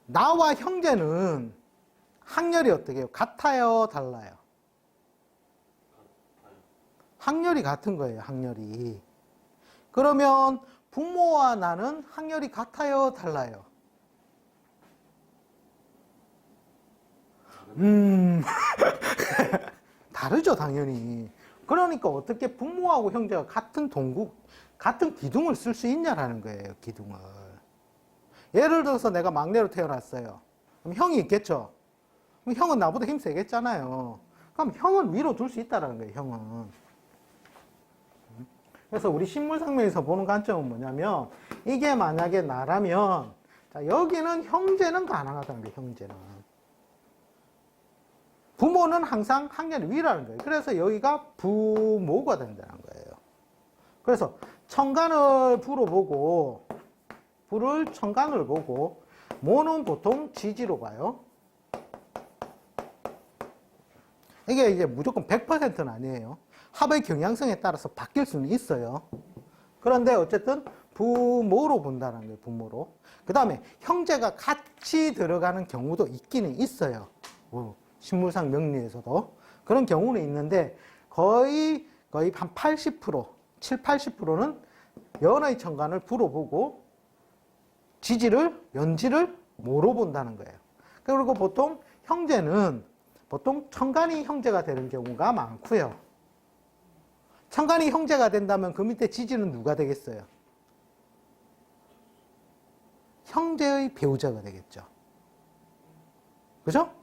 나와 형제는 학렬이 어떻게 해요? 같아요? 달라요? 학렬이 같은 거예요, 학렬이. 그러면 부모와 나는 학렬이 같아요? 달라요? 다르죠, 당연히. 그러니까 어떻게 부모하고 형제가 같은 동국, 같은 기둥을 쓸 수 있냐라는 거예요, 기둥을. 예를 들어서 내가 막내로 태어났어요. 그럼 형이 있겠죠? 그럼 형은 나보다 힘 세겠잖아요. 그럼 형은 위로 둘 수 있다는 거예요, 형은. 그래서 우리 식물상명에서 보는 관점은 뭐냐면, 이게 만약에 나라면, 자, 여기는 형제는 가능하다는 거예요, 형제는. 부모는 항상 학년이 위라는 거예요. 그래서 여기가 부모가 된다는 거예요. 그래서 천간을 부로 보고, 부를 천간을 보고, 모는 보통 지지로 봐요. 이게 이제 무조건 100%는 아니에요. 합의 경향성에 따라서 바뀔 수는 있어요. 그런데 어쨌든 부모로 본다는 거예요, 부모로. 그 다음에 형제가 같이 들어가는 경우도 있기는 있어요. 식물상 명리에서도. 그런 경우는 있는데 거의 한 80%, 7, 80%는 연의 천간을 부로 보고 지지를, 연지를 모로 본다는 거예요. 그리고 보통 형제는 보통 천간이 형제가 되는 경우가 많고요. 천간이 형제가 된다면 그 밑에 지지는 누가 되겠어요? 형제의 배우자가 되겠죠. 그죠?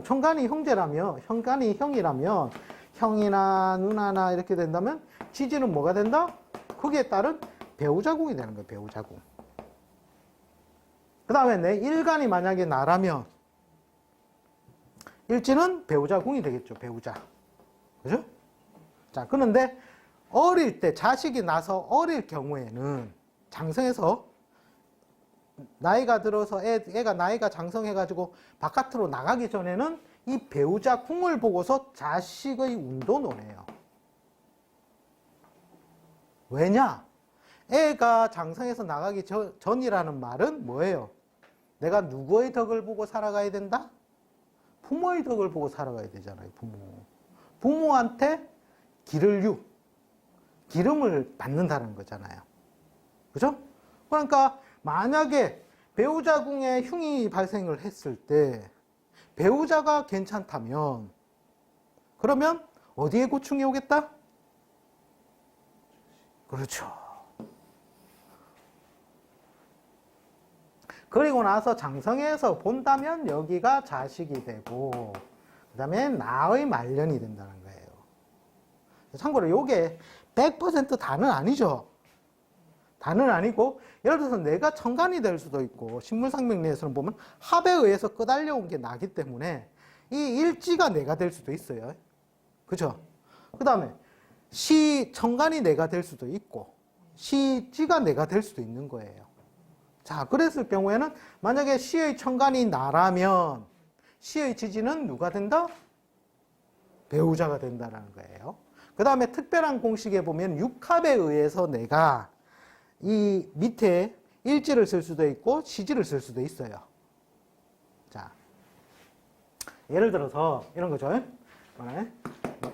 천간이 형제라면, 천간이 형이라면, 형이나 누나나 이렇게 된다면 지지는 뭐가 된다? 거기에 따른 배우자궁이 되는 거예요, 배우자궁. 그 다음에 내 일간이 만약에 나라면, 일지는 배우자궁이 되겠죠, 배우자. 그죠? 자, 그런데 어릴 때, 자식이 나서 어릴 경우에는 장성해서 나이가 들어서 애가 나이가 장성해가지고 바깥으로 나가기 전에는 이 배우자 궁을 보고서 자식의 운도 노래요. 왜냐? 애가 장성해서 나가기 전이라는 말은 뭐예요? 내가 누구의 덕을 보고 살아가야 된다? 부모의 덕을 보고 살아가야 되잖아요, 부모. 부모한테 기름을 받는다는 거잖아요. 그죠? 그러니까 만약에 배우자궁에 흉이 발생을 했을 때 배우자가 괜찮다면 그러면 어디에 고충이 오겠다? 그렇죠. 그리고 나서 장성해서 본다면 여기가 자식이 되고 그 다음에 나의 말년이 된다는 거예요. 참고로 이게 100% 다는 아니죠. 다는 아니고 예를 들어서 내가 천간이 될 수도 있고 식물상명리에서는 보면 합에 의해서 끄달려온 게 나기 때문에 이 일지가 내가 될 수도 있어요. 그죠? 그 다음에 천간이 내가 될 수도 있고 시지가 내가 될 수도 있는 거예요. 자, 그랬을 경우에는 만약에 시의 천간이 나라면 시의 지지는 누가 된다? 배우자가 된다는 거예요. 그 다음에 특별한 공식에 보면 육합에 의해서 내가 이 밑에 일지를 쓸 수도 있고 시지를 쓸 수도 있어요. 자, 예를 들어서 이런 거죠.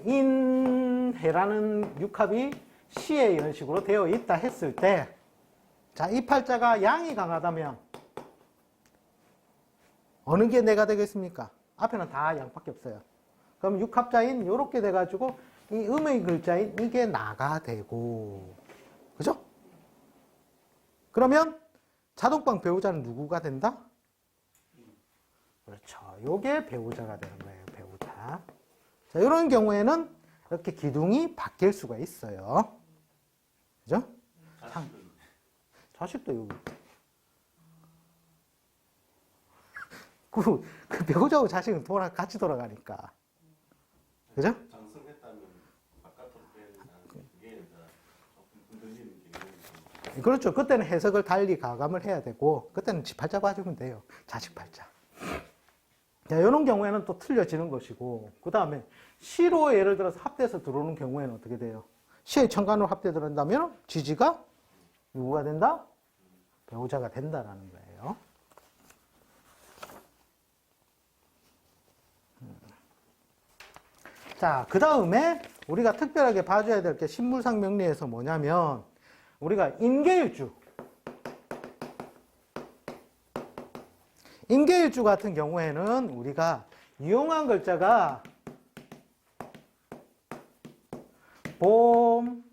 인해라는 육합이 시에 이런 식으로 되어 있다 했을 때, 자, 이 팔자가 양이 강하다면 어느 게 내가 되겠습니까? 앞에는 다 양밖에 없어요. 그럼 육합자인 이렇게 돼가지고 이 음의 글자인 이게 나가 되고, 그죠? 그러면 자동방 배우자는 누구가 된다? 그렇죠. 요게 배우자가 되는 거예요, 배우자. 자, 이런 경우에는 이렇게 기둥이 바뀔 수가 있어요. 그죠? 자식도 여기. 그 배우자하고 자식은 같이 돌아가니까. 그죠? 장성했다면 바깥으로 빼야 그게 조금 흔들리는 게. 그렇죠. 그때는 해석을 달리 가감을 해야 되고, 그때는 지 팔자 봐주면 돼요. 자식 팔자. 자, 이런 경우에는 또 틀려지는 것이고, 그 다음에 시로 예를 들어서 합돼서 들어오는 경우에는 어떻게 돼요? 시의 천간으로 합돼 들어온다면 지지가 누구가 된다? 배우자가 된다라는 거예요. 거예요. 자, 그 다음에 우리가 특별하게 봐줘야 될 게 신물상 명리에서 뭐냐면 우리가 임계일주 같은 경우에는 우리가 이용한 글자가 봄,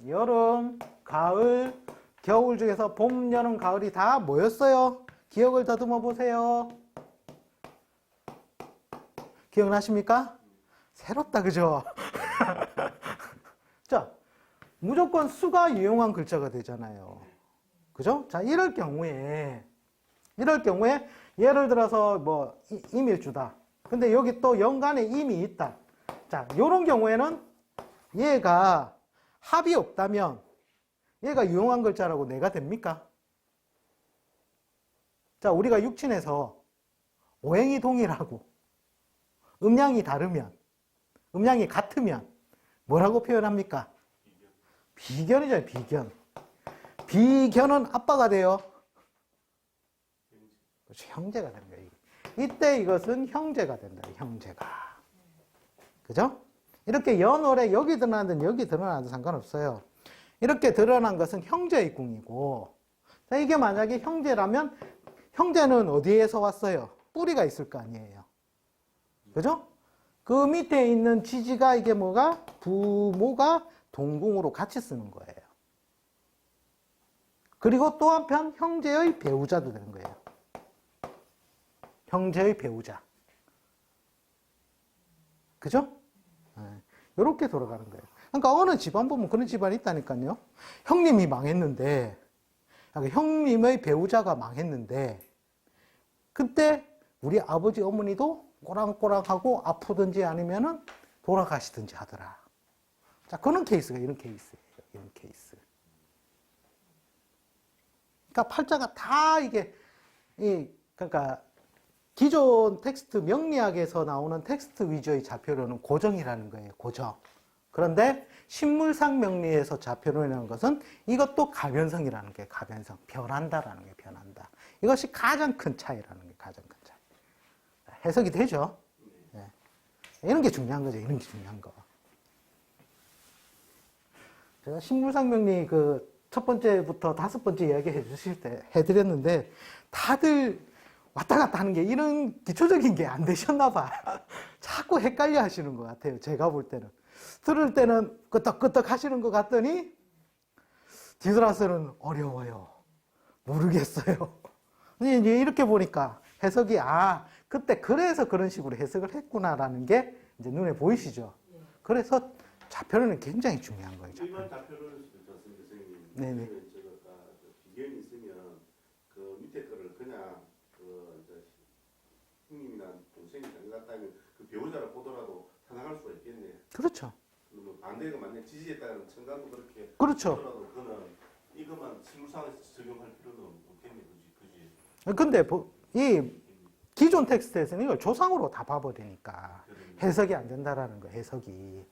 여름, 가을, 겨울 중에서 봄, 여름, 가을이 다 뭐였어요? 기억을 더듬어 보세요. 기억나십니까? 새롭다, 그죠? 자, 무조건 수가 이용한 글자가 되잖아요. 그죠? 자, 이럴 경우에 예를 들어서 뭐 임일주다. 근데 여기 또 연간에 임이 있다. 자, 요런 경우에는 얘가 합이 없다면 얘가 이용한 글자라고 내가 됩니까? 자, 우리가 육친에서 오행이 동일하고 음양이 다르면, 음양이 같으면 뭐라고 표현합니까? 비견이잖아요, 비견. 비견은 아빠가 돼요. 그렇죠, 형제가 되는 거예요. 이때 이것은 형제가 된다, 형제가. 그죠? 이렇게 연월에 여기 드러나든 여기 드러나든 상관없어요. 이렇게 드러난 것은 형제의 궁이고, 자, 이게 만약에 형제라면 형제는 어디에서 왔어요? 뿌리가 있을 거 아니에요. 그죠? 그 밑에 있는 지지가 이게 뭐가? 부모가 동궁으로 같이 쓰는 거예요. 그리고 또 한편 형제의 배우자도 되는 거예요. 형제의 배우자. 그죠? 이렇게 돌아가는 거예요. 그러니까 어느 집안 보면 그런 집안이 있다니까요. 형님이 망했는데, 형님의 배우자가 망했는데, 그때 우리 아버지 어머니도 꼬랑꼬랑하고 아프든지 아니면은 돌아가시든지 하더라. 자, 그런 케이스가 이런 케이스예요. 이런 케이스. 그러니까 팔자가 다 이게, 그러니까 기존 텍스트 명리학에서 나오는 텍스트 위주의 좌표론은 고정이라는 거예요. 고정. 그런데 신물상 명리에서 좌표론이라는 것은 이것도 가변성이라는 게 가변성. 변한다라는 게 변한다. 이것이 가장 큰 차이라는 게 가장 큰 차이. 해석이 되죠? 네. 이런 게 중요한 거죠. 이런 게 중요한 거. 제가 신물상 명리 그 첫 번째부터 다섯 번째 이야기 해주실 때 해드렸는데 다들 왔다 갔다 하는 게 이런 기초적인 게 안 되셨나 봐. 자꾸 헷갈려 하시는 것 같아요. 제가 볼 때는. 들을 때는 끄떡끄떡 하시는 것 같더니 뒤돌아서는 어려워요. 모르겠어요. 근데 이제 이렇게 보니까 해석이 그때 그래서 그런 식으로 해석을 했구나라는 게 이제 눈에 보이시죠. 그래서 좌표론은 굉장히 중요한 거예요. 일반 좌표론일 수도 있지 않습니까, 선생님? 네네. 제가 비견이 있으면 그 밑에 거를 그냥 그 형님이나 동생이 잘났다면 그 배우자를 보더라도 타당할 수가 있겠네요. 그렇죠. 뭐 반대가 만약 지지했다는 청각도 그렇게 그렇죠. 보더라도 그는 이것만 실무상에서 적용할 필요는 없겠네, 그지? 근데 이 기존 텍스트에서는 이걸 조상으로 다 봐버리니까 해석이 안 된다라는 거, 해석이.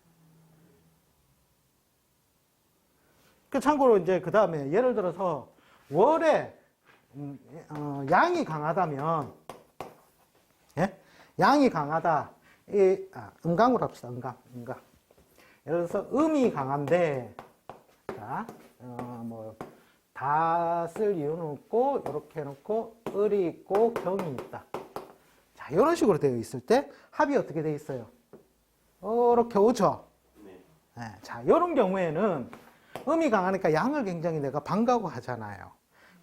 참고로 이제 그 다음에 예를 들어서 월에 양이 강하다면, 예? 양이 강하다. 음강으로 합시다. 음강. 예를 들어서 음이 강한데, 자, 닷을 이유는 없고 이렇게 해놓고 을이 있고 경이 있다. 자, 이런 식으로 되어 있을 때 합이 어떻게 되어 있어요? 이렇게 오죠. 네. 네, 자, 이런 경우에는 음이 강하니까 양을 굉장히 내가 반가워 하잖아요.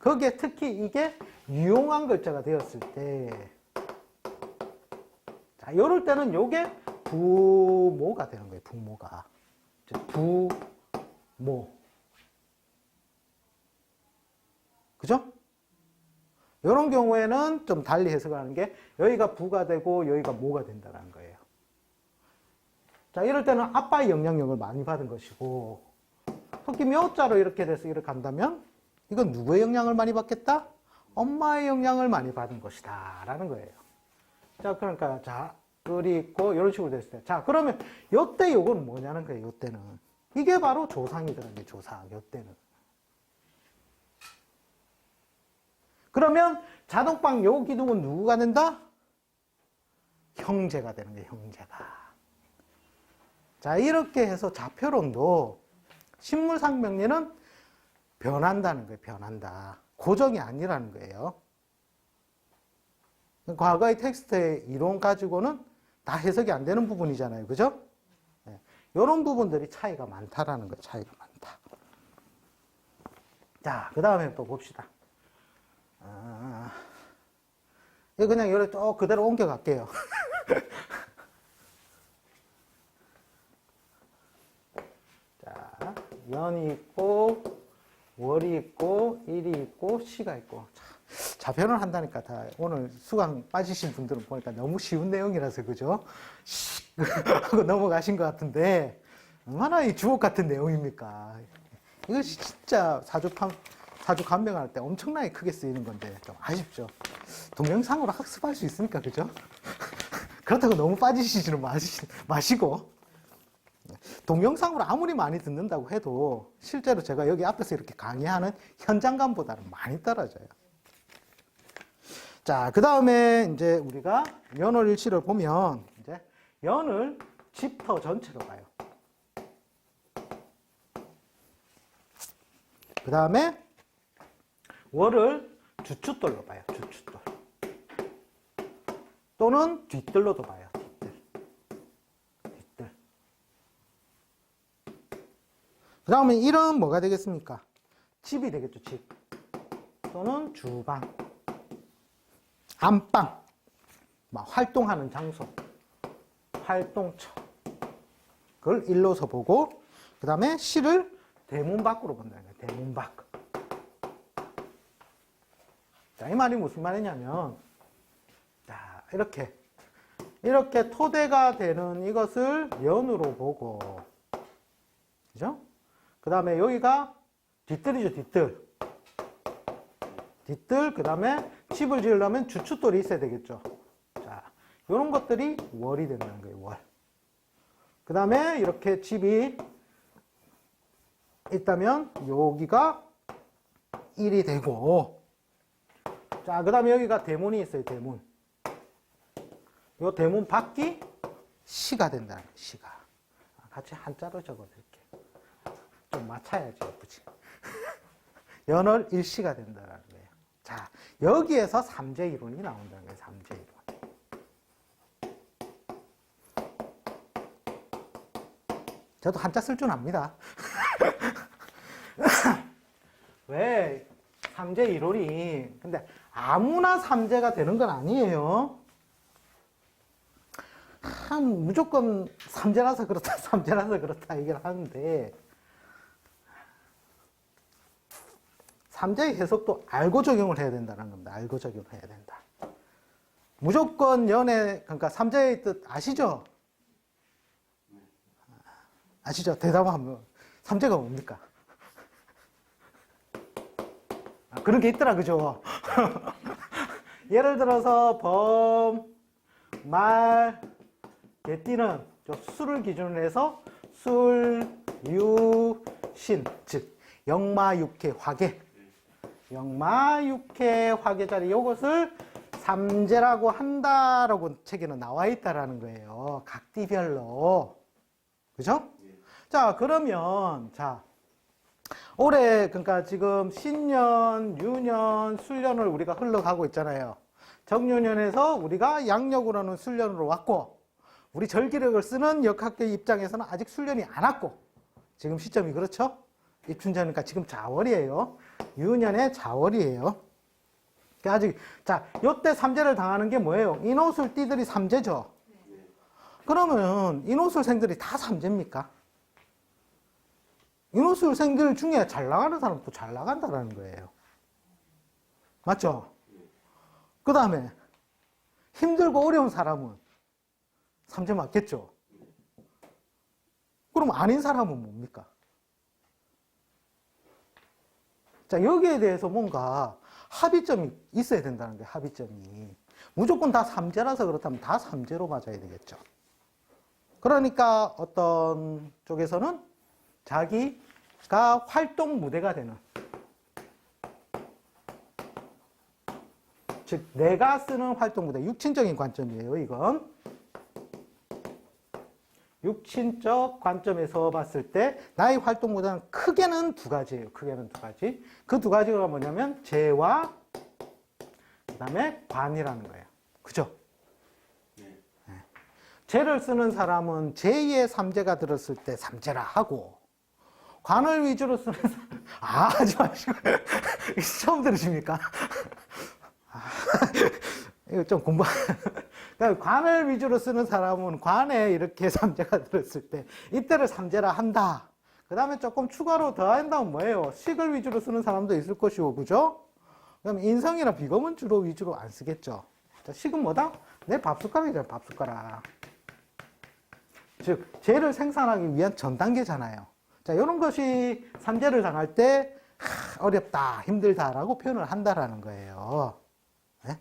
거기에 특히 이게 유용한 글자가 되었을 때, 자, 이럴 때는 요게 부모가 되는 거예요. 부모가. 부모. 그죠? 이런 경우에는 좀 달리 해석을 하는 게 여기가 부가 되고 여기가 모가 된다는 거예요. 자, 이럴 때는 아빠의 영향력을 많이 받은 것이고, 특히 묘자로 이렇게 돼서 이렇게 간다면 이건 누구의 영향을 많이 받겠다? 엄마의 영향을 많이 받은 것이다 라는 거예요. 자, 그러니까 자, 을이 있고 이런 식으로 됐을 때, 자, 그러면 요때 요건 뭐냐는 거예요. 요때는 이게 바로 조상이더라는 게 조상. 요때는 그러면 자동방 요 기둥은 누구가 된다? 형제가 되는 거예요, 형제가. 자, 이렇게 해서 좌표론도 식물상명리는 변한다는 거예요, 변한다. 고정이 아니라는 거예요. 과거의 텍스트의 이론 가지고는 다 해석이 안 되는 부분이잖아요, 그죠? 네. 이런 부분들이 차이가 많다라는 거예요, 차이가 많다. 자, 그 다음에 또 봅시다. 이거 그냥 요래 쭉 그대로 옮겨갈게요. 자, 연이 있고, 월이 있고, 일이 있고, 시가 있고. 좌표를 한다니까 다 오늘 수강 빠지신 분들은 보니까 너무 쉬운 내용이라서, 그죠? 하고 넘어가신 것 같은데, 얼마나 이 주옥 같은 내용입니까? 이것이 진짜 사주 감명할 때 엄청나게 크게 쓰이는 건데, 좀 아쉽죠? 동영상으로 학습할 수 있으니까, 그죠? 그렇다고 너무 빠지시지는 마시고, 동영상으로 아무리 많이 듣는다고 해도 실제로 제가 여기 앞에서 이렇게 강의하는 현장감보다는 많이 떨어져요. 자, 그 다음에 이제 우리가 연월일치를 보면 이제 연을 집터 전체로 봐요. 그 다음에 월을 주춧돌로 봐요. 주춧돌. 또는 뒷뜰로도 봐요. 뒷뜰. 그 다음에 일은 뭐가 되겠습니까? 집이 되겠죠, 집. 또는 주방. 안방. 막 활동하는 장소. 활동처. 그걸 일로서 보고, 그 다음에 시를 대문 밖으로 본다는 거예요. 대문 밖. 자, 이 말이 무슨 말이냐면, 자, 이렇게 토대가 되는 이것을 연으로 보고, 그죠? 그 다음에 여기가 뒷뜰이죠, 뒷뜰. 뒷뜰, 그 다음에 집을 지으려면 주춧돌이 있어야 되겠죠. 자, 이런 것들이 월이 된다는 거예요, 월. 그 다음에 이렇게 집이 있다면 여기가 일이 되고, 자, 그 다음에 여기가 대문이 있어요, 대문. 요 대문 밖이 시가 된다는 거예요, 시가. 같이 한자로 적어드릴게요. 좀 맞춰야지, 예쁘지? 연월 일시가 된다는 거예요. 자, 여기에서 삼재 이론이 나온다는 거예요, 삼재 이론. 저도 한자 쓸 줄 압니다. 왜? 삼재 이론이. 근데 아무나 삼재가 되는 건 아니에요. 무조건 삼재라서 그렇다, 삼재라서 그렇다 얘기를 하는데, 삼재의 해석도 알고 적용을 해야 된다는 겁니다. 알고 적용을 해야 된다. 무조건 연애, 그러니까 삼재의 뜻 아시죠? 아시죠? 대답하면 삼재가 뭡니까? 그런 게 있더라, 그죠? 예를 들어서 범, 말, 개띠는 수를 기준으로 해서 술, 유, 신, 즉 영마육회, 화계. 영마육회, 화계자리 이것을 삼재라고 한다라고 책에는 나와 있다라는 거예요. 각 띠별로. 그죠? 자, 그러면 자, 올해 그러니까 지금 신년, 유년, 술년을 우리가 흘러가고 있잖아요. 정유년에서 우리가 양력으로는 술년으로 왔고, 우리 절기력을 쓰는 역학계 입장에서는 아직 술년이 안 왔고, 지금 시점이 그렇죠? 입춘전이니까 지금 자월이에요. 유년의 자월이에요. 아직, 자, 요때 삼재를 당하는 게 뭐예요? 인호술 띠들이 삼재죠? 그러면 인호술생들이 다 삼재입니까? 인호술생들 중에 잘 나가는 사람도 잘 나간다라는 거예요. 맞죠? 그 다음에 힘들고 어려운 사람은 삼재 맞겠죠? 그럼 아닌 사람은 뭡니까? 자, 여기에 대해서 뭔가 합의점이 있어야 된다는 거예요. 합의점이. 무조건 다 삼재라서 그렇다면 다 삼재로 맞아야 되겠죠. 그러니까 어떤 쪽에서는 자기가 활동 무대가 되는 즉 내가 쓰는 활동보다 육친적인 관점이에요. 이건 육친적 관점에서 봤을 때 나의 활동보다는 크게는 두 가지예요. 크게는 두 가지. 그 두 가지가 뭐냐면 재와 그다음에 관이라는 거예요. 그죠? 네. 재를 쓰는 사람은 제2의 삼재가 들었을 때 삼재라 하고, 관을 위주로 쓰는 사람, 하지 마시고. 처음 들으십니까? 이거 좀 그러니까 관을 위주로 쓰는 사람은 관에 이렇게 삼재가 들었을 때 이때를 삼재라 한다. 그 다음에 조금 추가로 더 한다면 뭐예요? 식을 위주로 쓰는 사람도 있을 것이고, 그죠? 그럼 인성이나 비검은 주로 위주로 안 쓰겠죠. 자, 식은 뭐다? 내 밥숟가락이잖아, 밥숟가락. 즉, 재를 생산하기 위한 전 단계잖아요. 자, 이런 것이 삼재를 당할 때 어렵다, 힘들다라고 표현을 한다라는 거예요. 네?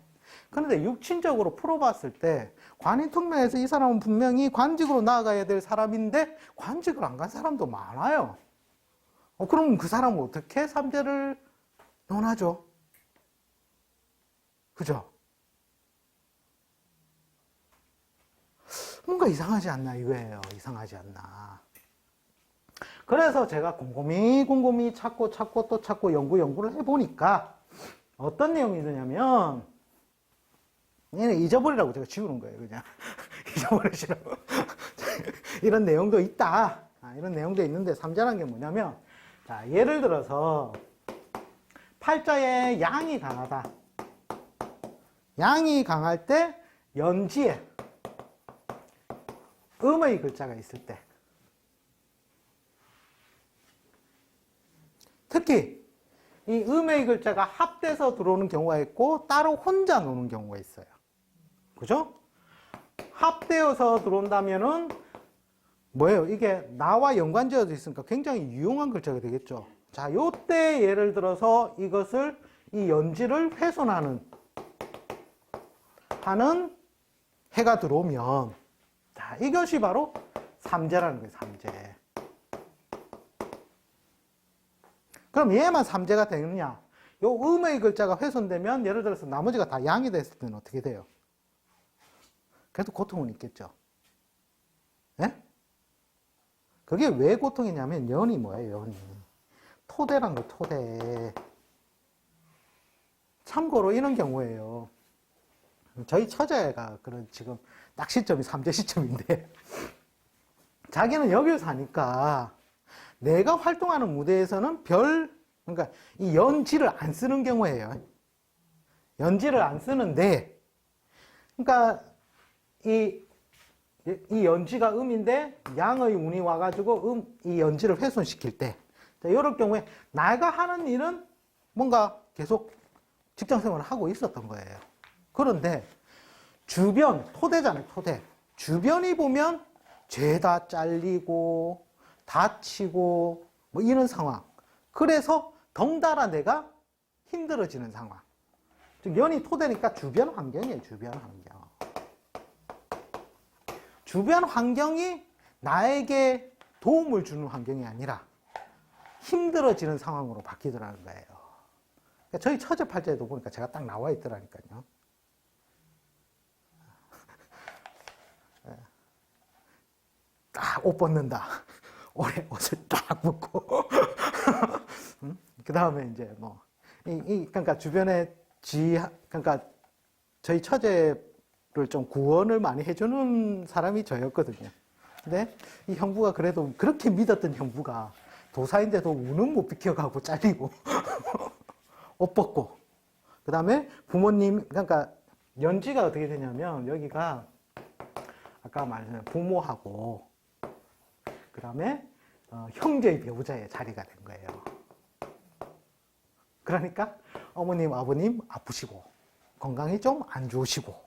그런데 육친적으로 풀어봤을 때 관인통면에서 이 사람은 분명히 관직으로 나아가야 될 사람인데 관직을 안 간 사람도 많아요. 그럼 그 사람은 어떻게 삼재를 논하죠? 그죠? 뭔가 이상하지 않나 이거예요. 이상하지 않나. 그래서 제가 곰곰이 찾고 또 찾고 연구를 해보니까 어떤 내용이 있느냐면, 얘는 잊어버리라고 제가 지우는 거예요. 그냥 잊어버리시라고. 이런 내용도 있다. 이런 내용도 있는데 삼재라는 게 뭐냐면, 자, 예를 들어서 팔자에 양이 강하다. 양이 강할 때 연지에 음의 글자가 있을 때, 특히 이 음의 글자가 합돼서 들어오는 경우가 있고 따로 혼자 노는 경우가 있어요. 그죠? 합되어서 들어온다면은 뭐예요? 이게 나와 연관지어져 있으니까 굉장히 유용한 글자가 되겠죠. 자, 요때 예를 들어서 이것을 이 연지를 훼손하는 하는 해가 들어오면, 자, 이것이 바로 삼재라는 거예요. 삼재. 그럼 얘만 삼재가 되느냐? 요 음의 글자가 훼손되면 예를 들어서 나머지가 다 양이 됐을 때는 어떻게 돼요? 그래도 고통은 있겠죠. 예? 그게 왜 고통이냐면 연이 뭐예요? 연이. 토대란 거, 토대. 참고로 이런 경우에요. 저희 처제가 그런 지금 딱 시점이 삼재 시점인데 자기는 여기를 사니까 내가 활동하는 무대에서는 그러니까 이 연지를 안 쓰는 경우예요. 연지를 안 쓰는데, 그러니까 이 연지가 음인데 양의 운이 와가지고 이 연지를 훼손시킬 때, 이럴 경우에 내가 하는 일은 뭔가 계속 직장 생활을 하고 있었던 거예요. 그런데 주변, 토대잖아요, 토대. 주변이 보면 죄다 잘리고 다치고 뭐 이런 상황. 그래서 덩달아 내가 힘들어지는 상황. 즉 연이 토대니까 주변 환경이에요. 주변 환경. 주변 환경이 나에게 도움을 주는 환경이 아니라 힘들어지는 상황으로 바뀌더라는 거예요. 그러니까 저희 처제 팔자에도 보니까 제가 딱 나와 있더라니까요. 딱 옷 벗는다. 올해 옷을 딱 벗고. 그 다음에 이제 뭐, 그러니까 주변에 그러니까 저희 처제를 좀 구원을 많이 해주는 사람이 저였거든요. 근데 이 형부가 그래도 그렇게 믿었던 형부가 도사인데도 우는 못 비켜가고 잘리고, 옷 벗고. 그 다음에 부모님, 그러니까 연지가 어떻게 되냐면 여기가 아까 말했잖아요. 부모하고 그 다음에 형제의 배우자의 자리가 된 거예요. 그러니까 어머님, 아버님 아프시고 건강이 좀 안 좋으시고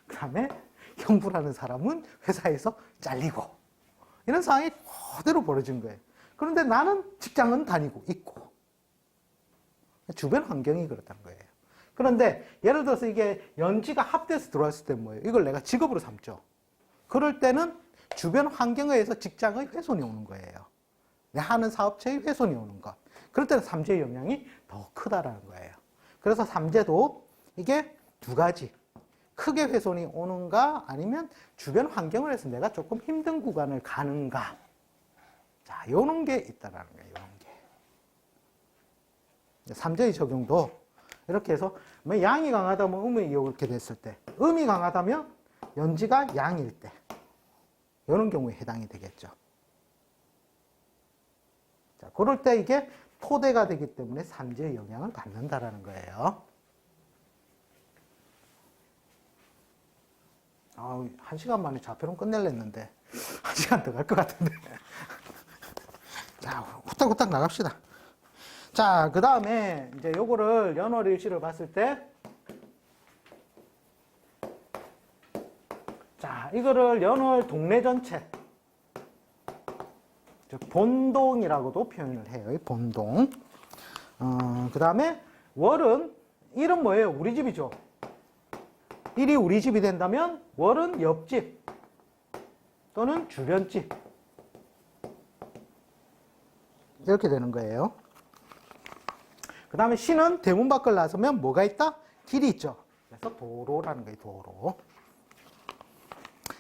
그 다음에 형부라는 사람은 회사에서 잘리고 이런 상황이 그대로 벌어진 거예요. 그런데 나는 직장은 다니고 있고 주변 환경이 그렇다는 거예요. 그런데 예를 들어서 이게 연지가 합돼서 들어왔을 때 뭐예요? 이걸 내가 직업으로 삼죠. 그럴 때는 주변 환경에 의해서 직장의 훼손이 오는 거예요. 내 하는 사업체의 훼손이 오는 것. 그럴 때는 삼재의 영향이 더 크다라는 거예요. 그래서 삼재도 이게 두 가지. 크게 훼손이 오는가 아니면 주변 환경을 해서 내가 조금 힘든 구간을 가는가. 자, 요런 게 있다라는 거예요. 요런 게. 3제의 적용도 이렇게 해서 뭐 양이 강하다면 음이 이렇게 됐을 때, 음이 강하다면 연지가 양일 때, 이런 경우에 해당이 되겠죠. 자, 그럴 때 이게 토대가 되기 때문에 3제의 영향을 받는다라는 거예요. 1시간 만에 좌표론 끝낼랬는데 1시간 더 갈 것 같은데. 자, 후딱후딱 나갑시다. 자, 그 다음에 이제 요거를 연월 일시를 봤을 때, 자, 이거를 연월 동래 전체, 즉 본동이라고도 표현을 해요. 본동. 그 다음에 월은, 일은 뭐예요? 우리 집이죠. 일이 우리 집이 된다면 월은 옆집 또는 주변집, 이렇게 되는 거예요. 그 다음에 시는 대문 밖을 나서면 뭐가 있다? 길이 있죠. 그래서 도로라는 거예요. 도로.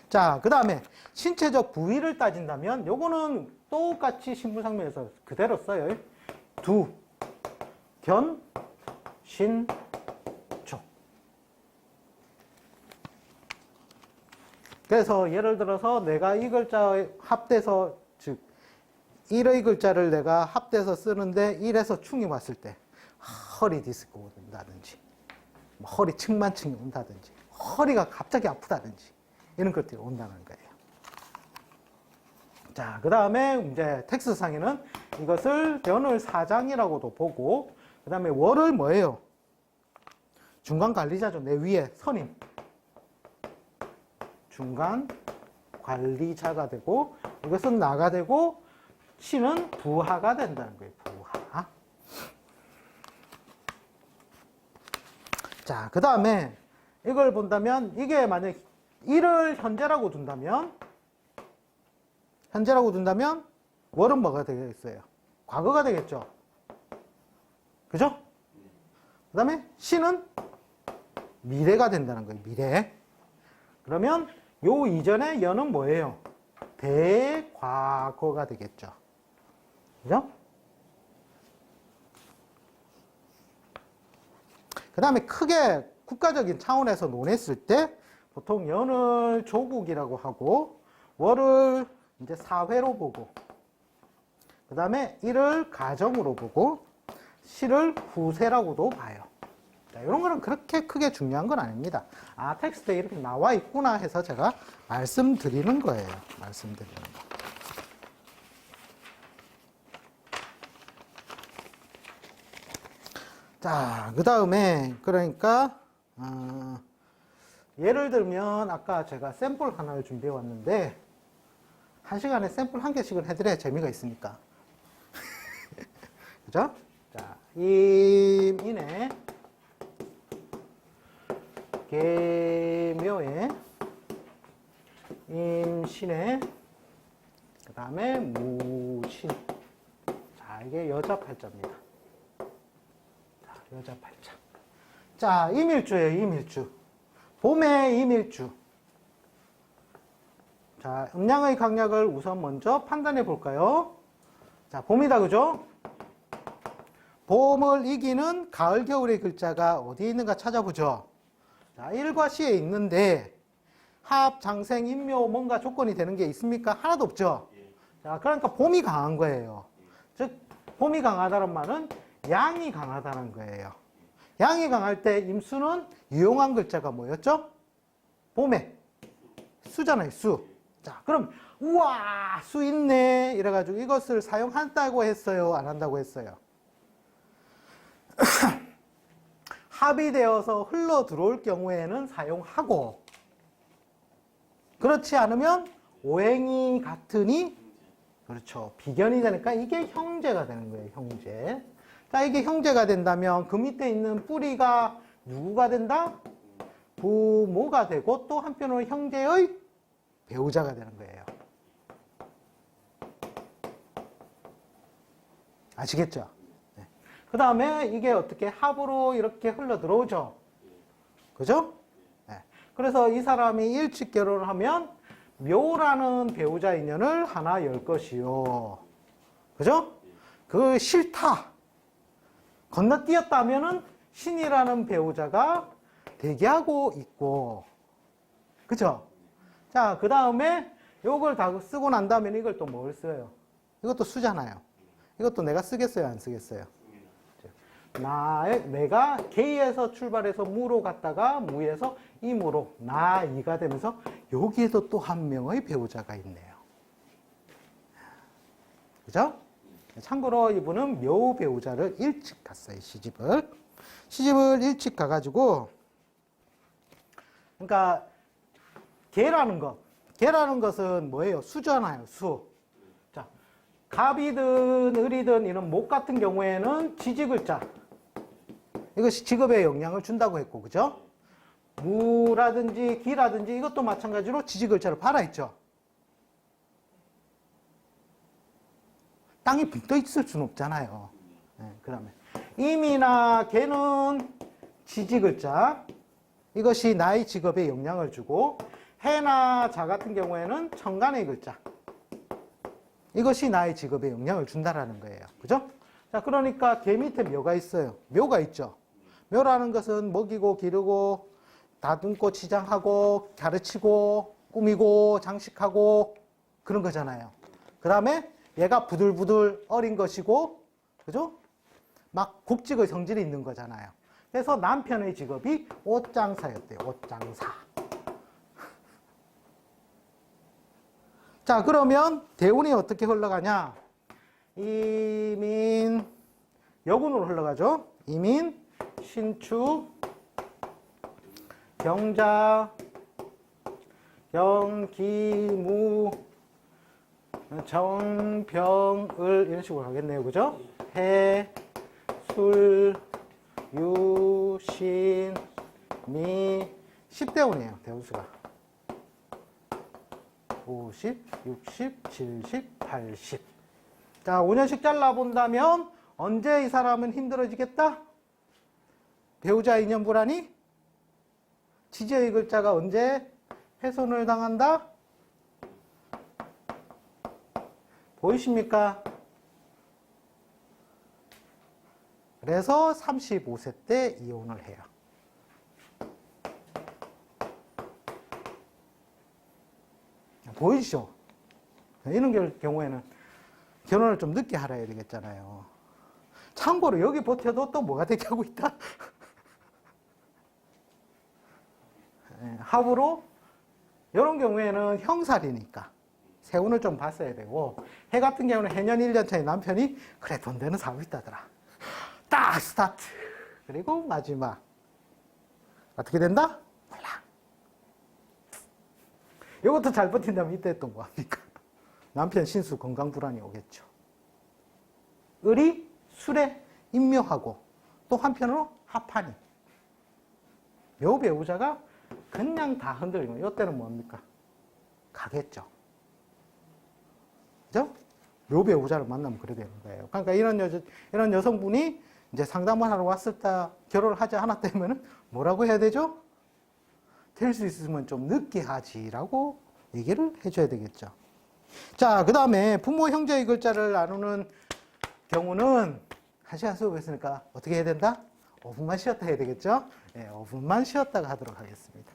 자, 그 다음에 신체적 부위를 따진다면 요거는 똑같이 신분상면에서 그대로 써요. 두, 견, 신, 족. 그래서 예를 들어서 내가 이 글자 합돼서, 즉 일의 글자를 내가 합돼서 쓰는데 1에서 충이 왔을 때 허리 디스크 온다든지, 허리 측만층이 온다든지, 허리가 갑자기 아프다든지, 이런 것들이 온다는 거예요. 자, 그 다음에 이제 텍스트상에는 이것을 연월 사장이라고도 보고, 그 다음에 월을 뭐예요? 중간 관리자죠. 내 위에 선임. 중간 관리자가 되고, 이것은 나가 되고, 시는 부하가 된다는 거예요. 부하. 자, 그 다음에 이걸 본다면, 이게 만약 1을 현재라고 둔다면 월은 뭐가 되겠어요? 과거가 되겠죠. 그죠? 그 다음에 시는 미래가 된다는 거예요. 미래. 그러면 요 이전에 연은 뭐예요? 대과거가 되겠죠. 그죠? 그 다음에 크게 국가적인 차원에서 논했을 때 보통 연을 조국이라고 하고 월을 이제 사회로 보고, 그 다음에 일을 가정으로 보고, 시를 후세라고도 봐요. 자, 이런 거는 그렇게 크게 중요한 건 아닙니다. 아, 텍스트에 이렇게 나와 있구나 해서 제가 말씀드리는 거예요. 말씀드리는 거. 자, 그 다음에 그러니까 예를 들면 아까 제가 샘플 하나를 준비해 왔는데 1시간에 샘플 1개씩은 해드려야 재미가 있으니까. 그죠? 자, 임인의 계묘의 임신의 그 다음에 무신. 자, 이게 여자 팔자입니다. 자, 여자 팔자. 자, 임일주예요. 임일주. 봄의 임일주. 자, 음양의 강약을 우선 먼저 판단해 볼까요? 자, 봄이다, 그죠? 봄을 이기는 가을, 겨울의 글자가 어디에 있는가 찾아보죠. 자, 1과 시에 있는데 합, 장생, 인묘 뭔가 조건이 되는 게 있습니까? 하나도 없죠. 자, 그러니까 봄이 강한 거예요. 즉, 봄이 강하다는 말은 양이 강하다는 거예요. 양이 강할 때 임수는 유용한 글자가 뭐였죠? 봄에 수잖아요. 수. 자, 그럼 우와, 수 있네 이래가지고 이것을 사용한다고 했어요? 안 한다고 했어요? 합이 되어서 흘러 들어올 경우에는 사용하고, 그렇지 않으면 오행이 같으니, 그렇죠, 비견이 되니까 이게 형제가 되는 거예요. 형제. 자, 이게 형제가 된다면 그 밑에 있는 뿌리가 누구가 된다? 부모가 되고 또 한편으로 형제의 배우자가 되는 거예요. 아시겠죠? 네. 그 다음에 이게 어떻게 합으로 이렇게 흘러 들어오죠? 그죠? 네. 그래서 이 사람이 일찍 결혼을 하면 묘라는 배우자 인연을 하나 열 것이요. 그죠? 그 싫다. 건너뛰었다면은 신이라는 배우자가 대기하고 있고. 그죠? 자, 그 다음에 요걸 다 쓰고 난 다음에 이걸 또 뭘 써요? 이것도 수잖아요. 이것도 내가 쓰겠어요? 안 쓰겠어요? 내가 개에서 출발해서 무로 갔다가 무에서 임으로 이가 되면서 여기에도 또 한 명의 배우자가 있네요. 그죠? 참고로 이분은 묘 배우자를 일찍 갔어요. 시집을 일찍 가가지고, 그러니까 개라는 것은 뭐예요? 수잖아요. 수. 자, 갑이든 을이든 이런 목 같은 경우에는 지지글자. 이것이 직업에 영향을 준다고 했고, 그죠? 무라든지 기라든지 이것도 마찬가지로 지지글자를 팔아있죠. 땅이 붕 떠 있을 수는 없잖아요. 네, 그 다음에 임이나 개는 지지글자. 이것이 나의 직업에 영향을 주고, 해나 자 같은 경우에는 천간의 글자. 이것이 나의 직업에 영향을 준다라는 거예요. 그죠? 자, 그러니까 개 밑에 묘가 있어요. 묘가 있죠. 묘라는 것은 먹이고 기르고 다듬고 치장하고 가르치고 꾸미고 장식하고 그런 거잖아요. 그 다음에 얘가 부들부들 어린 것이고, 그죠? 막 국직의 성질이 있는 거잖아요. 그래서 남편의 직업이 옷장사였대요. 옷장사. 자, 그러면 대운이 어떻게 흘러가냐? 이민, 여군으로 흘러가죠. 이민, 신축, 경자, 경기무, 정병을 이런 식으로 가겠네요. 그죠? 해, 술, 유, 신, 미, 10대운이에요. 대운수가 50, 60, 70, 80. 자, 5년씩 잘라본다면 언제 이 사람은 힘들어지겠다? 배우자 인연 불안이? 지지의 글자가 언제 훼손을 당한다? 보이십니까? 그래서 35세 때 이혼을 해요. 보이시죠? 이런 경우에는 결혼을 좀 늦게 하라 해야 되겠잖아요. 참고로 여기 버텨도 또 뭐가 되게 하고 있다? 합으로 이런 경우에는 형살이니까 세운을 좀 봤어야 되고, 해 같은 경우는 해년 1년 차에 남편이 그래 돈 되는 사업이 있다더라. 딱 스타트. 그리고 마지막 어떻게 된다? 몰라. 이것도 잘 버틴다면 이때 또 뭐합니까? 남편 신수 건강 불안이 오겠죠. 을이 술에 임묘하고 또 한편으로 합하니 묘 배우자가 그냥 다 흔들리고, 이때는 뭡니까? 가겠죠. 그죠? 묘 배우자를 만나면 그래 되는 거예요. 그러니까 이런 여성분이 이제 상담을 하러 왔을 때 결혼을 하지 않았다면은 뭐라고 해야 되죠? 될 수 있으면 좀 늦게 하지라고 얘기를 해줘야 되겠죠. 자, 그 다음에 부모 형제의 글자를 나누는 경우는 1시간 수업했으니까 어떻게 해야 된다? 5분만 쉬었다 해야 되겠죠? 네, 5분만 쉬었다가 하도록 하겠습니다.